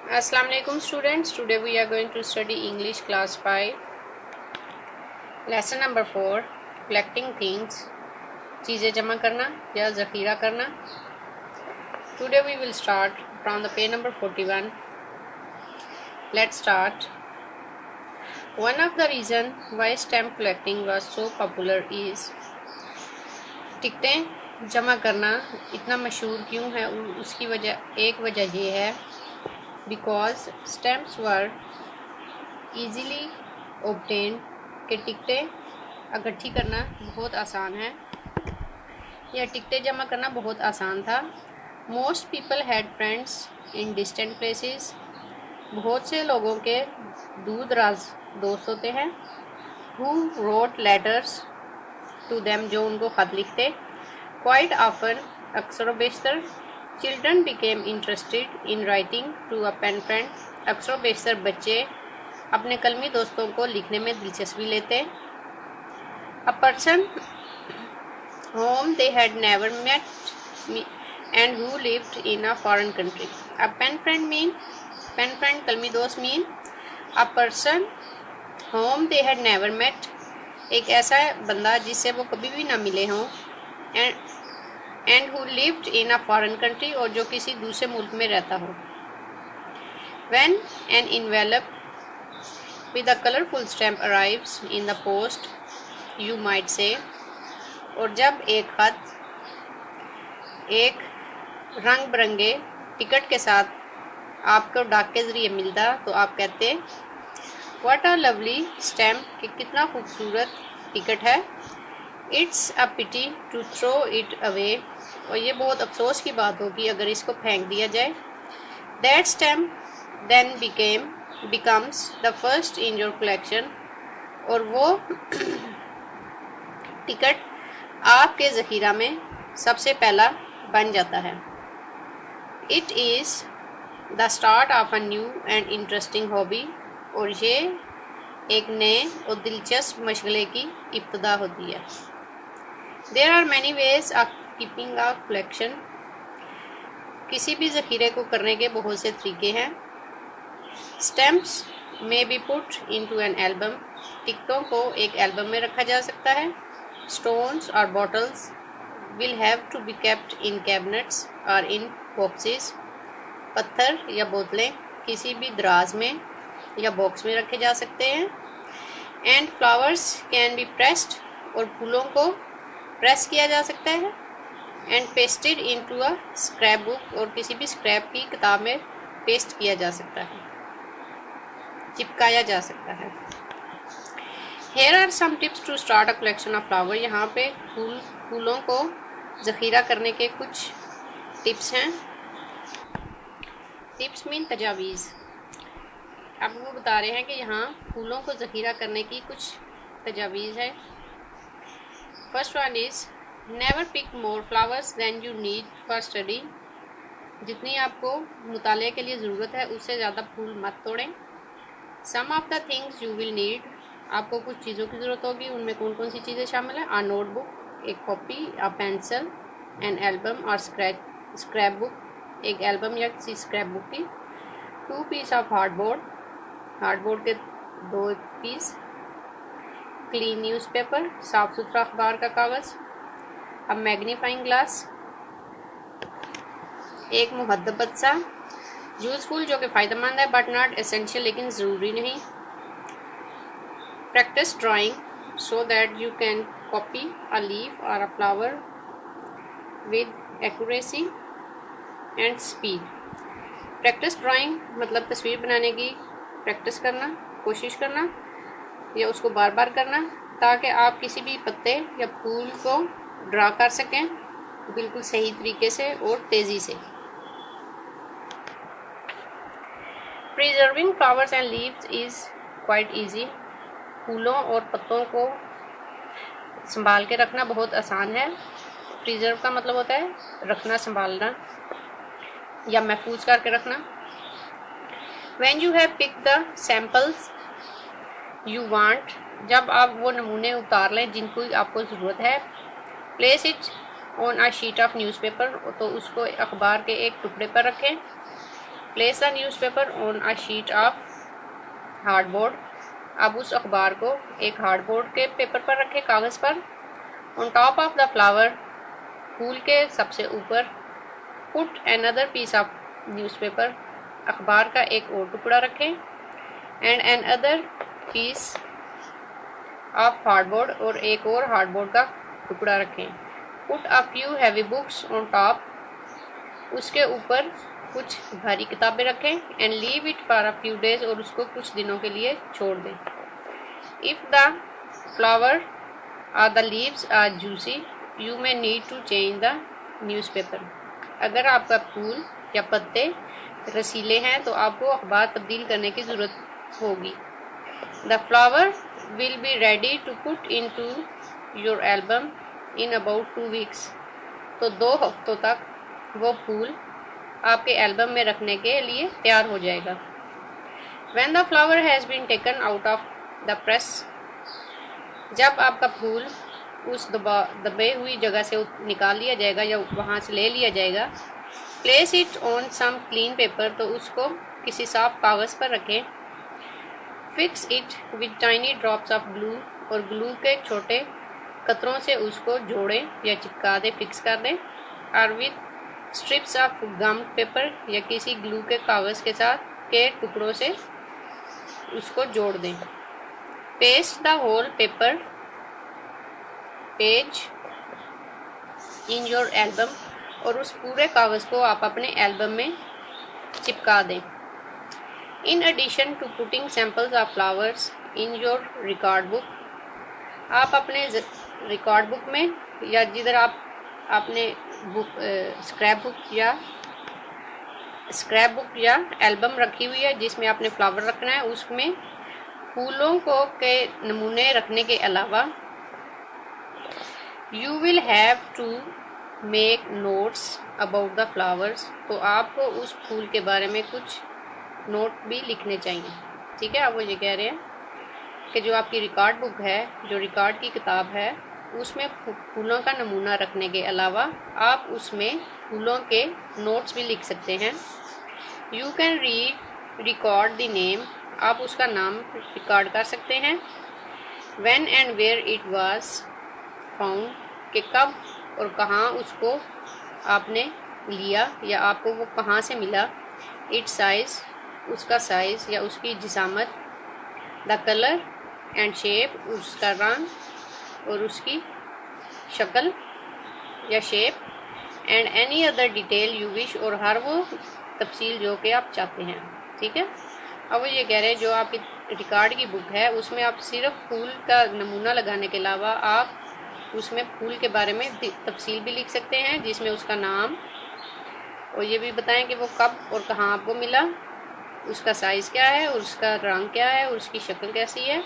Assalamu alaikum students. Today we are going to study English class 5. Lesson number 4, collecting things. चीज़ें जमा करना या ज़ख़ीरा करना. Today we will start from the page number 41. Let's start. One of the reason why stamp collecting was so popular is टिकटें जमा करना इतना मशहूर क्यों है, उसकी एक वजह ये है because stamps were easily obtained कि टिकटें इकट्ठी करना बहुत आसान है या टिकटें जमा करना बहुत आसान था. Most people had friends in distant places. बहुत से लोगों के दूर दराज दोस्त होते हैं. Who wrote letters to them, जो उनको ख़त लिखते. Quite often, अक्सर व बेशतर, children became interested in writing to a pen friend. अक्सर व बेशतर बच्चे अपने कलमी दोस्तों को लिखने में दिलचस्पी लेते. A person whom they had never met and who lived in a foreign country. A pen friend कलमी दोस्त mean a person whom they had never met, एक ऐसा बंदा जिससे वो कभी भी ना मिले हों, and who lived in a foreign country, और जो किसी दूसरे मुल्क में रहता हो. When an envelope with a colorful stamp arrives in the post, you might say, और जब एक खत एक रंग बिरंगे टिकट के साथ आपको डाक के ज़रिए मिलता तो आप कहते What a lovely stamp, कि कितना खूबसूरत टिकट है. It's a pity to throw it away, और ये बहुत अफसोस की बात होगी अगर इसको फेंक दिया जाए. That stamp then becomes the first in your collection, और वो टिकट आपके ज़ख़ीरा में सबसे पहला बन जाता है. It is the start of a new and interesting hobby, और ये एक नए और दिलचस्प मशगले की इब्तिदा होती है. There are many ways of keeping a collection. किसी भी ज़ख़ीरे को करने के बहुत से तरीके हैं. Stamps may be put into an album. टिकटों को एक एल्बम में रखा जा सकता है. Stones or bottles will have to be kept in cabinets or in boxes. पत्थर या बोतलें किसी भी दराज में या बॉक्स में रखे जा सकते हैं. And flowers can be pressed, और फूलों को प्रेस किया जा सकता है. And pasted into a scrapbook, और किसी भी स्क्रैप की किताब में पेस्ट किया जा सकता है, चिपकाया जा सकता है. Here are some tips to start a collection of flowers. यहाँ पे फूलों को ज़ख़ीरा करने के कुछ टिप्स हैं. टिप्स मीन तजावीज़. आपको बता रहे हैं कि यहाँ फूलों को ज़ख़ीरा करने की कुछ तजावीज़ है. First one is never pick more flowers than you need for study. जितनी आपको मुताले के लिए ज़रूरत है उससे ज़्यादा फूल मत तोड़ें. Some of the things you will need. आपको कुछ चीज़ों की ज़रूरत होगी. उनमें कौन कौन सी चीज़ें शामिल हैं? आ नोटबुक, एक copy, a pencil, an album और स्क्रैप बुक, एक एल्बम या किसी स्क्रैप बुक की. 2 पीस ऑफ हार्डबोर्ड के 2 पीस. क्लीन न्यूज़पेपर, साफ़ सुथरा अखबार का कागज़. अब मैग्नीफाइंग ग्लास, एक मुहद्दबत सा. यूज़फुल, जो कि फ़ायदेमंद है, बट नॉट एसेंशियल, लेकिन ज़रूरी नहीं. Practice drawing so that you can copy a leaf और a flower with accuracy and speed. Practice drawing मतलब तस्वीर बनाने की प्रैक्टिस करना, कोशिश करना या उसको बार बार करना, ताकि आप किसी भी पत्ते या फूल को ड्रा कर सकें बिल्कुल सही तरीके से और तेज़ी से. Preserving flowers and leaves is quite easy. फूलों और पत्तों को संभाल के रखना बहुत आसान है. प्रिजर्व का मतलब होता है रखना, संभालना या महफूज करके रखना. When you have picked the samples you want, जब आप वो नमूने उतार लें जिनको आपको ज़रूरत है, place it on a sheet of newspaper, तो उसको अखबार के एक टुकड़े पर रखें. Place the newspaper on a sheet of hardboard. अब उस अखबार को एक हार्डबोर्ड के पेपर पर रखें, कागज़ पर। On top of the flower, फूल के सबसे ऊपर। Put another piece of newspaper, अखबार का एक और टुकड़ा रखें। And an other piece of hardboard, और एक और हार्डबोर्ड का टुकड़ा रखें। Put a few heavy books on top, उसके ऊपर कुछ भारी किताबें रखें। And leave it for a few days, और उसको कुछ दिनों के लिए छोड़ दें। इफ़ द फ्लावर और the leaves are juicy, you may need to change the newspaper. अगर आपका फूल या पत्ते रसीले हैं तो आपको अखबार तब्दील करने की ज़रूरत होगी। The flower will be ready to put into your album in about 2 weeks. तो 2 हफ्तों तक वो फूल आपके एल्बम में रखने के लिए तैयार हो जाएगा। When the flower has been taken out of the press, जब आपका फूल उस दबे हुई जगह से निकाल लिया जाएगा या वहाँ से ले लिया जाएगा, place it on some clean paper, तो उसको किसी साफ कागज़ पर रखें। Fix it with tiny drops of glue, और ग्लू के छोटे कतरों से उसको जोड़ें या चिपका दें, फिक्स कर दें। और with strips of gum paper, या किसी ग्लू के कागज़ के साथ के टुकड़ों से उसको जोड़ दें। Paste the whole paper page in your album, और उस पूरे कागज़ को आप अपने एल्बम में चिपका दें। In addition to putting samples of flowers in your record book, आप अपने रिकॉर्ड बुक में या जिधर आपने स्क्रैप बुक या एल्बम रखी हुई है जिसमें आपने फ्लावर रखना है, उसमें फूलों को के नमूने रखने के अलावा you will have to make notes about the flowers, तो आपको उस फूल के बारे में कुछ नोट भी लिखने चाहिए। ठीक है, अब वो ये कह रहे हैं कि जो आपकी रिकॉर्ड बुक है, जो रिकॉर्ड की किताब है, उसमें फूलों का नमूना रखने के अलावा आप उसमें फूलों के नोट्स भी लिख सकते हैं। You can record the name, आप उसका नाम रिकॉर्ड कर सकते हैं। When and where it was found, कि कब और कहाँ उसको आपने लिया या आपको वो कहाँ से मिला। इट साइज़, उसका साइज़ या उसकी जिसामत। द कलर एंड शेप, उसका रंग और उसकी शक्ल या shape. And any other detail you wish, और हर वो तफसील जो कि आप चाहते हैं। ठीक है, अब वो ये कह रहे हैं जो आपकी रिकॉर्ड की बुक है उसमें आप सिर्फ फूल का नमूना लगाने के अलावा आप उसमें फूल के बारे में तफसील भी लिख सकते हैं, जिसमें उसका नाम, और ये भी बताएं कि वो कब और कहाँ आपको मिला, उसका साइज़ क्या है और उसका रंग क्या है और उसकी शक्ल कैसी है,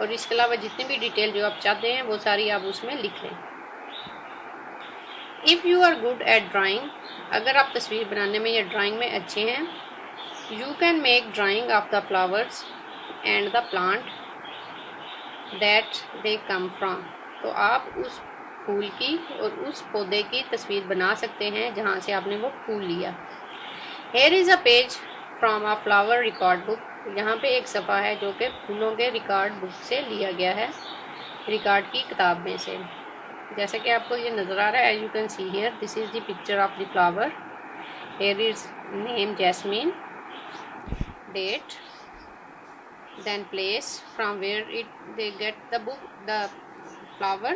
और इसके अलावा जितनी भी डिटेल जो आप चाहते हैं वो सारी आप उसमें लिख लें। If you are good at drawing, अगर आप तस्वीर बनाने में या ड्राइंग में अच्छे हैं, you can make drying of the flowers and the plant that they come from, तो आप उस फूल की और उस पौधे की तस्वीर बना सकते हैं जहाँ से आपने वो फूल लिया। Here is a page from a flower record book, यहाँ पे एक सफ़ा है जो कि फूलों के रिकॉर्ड बुक से लिया गया है, रिकॉर्ड की किताब में से। जैसे कि आपको ये नज़र आ रहा है, you can see here, this is the picture of the flower. Here is name jasmine, date, then place from where they get the book, the flower,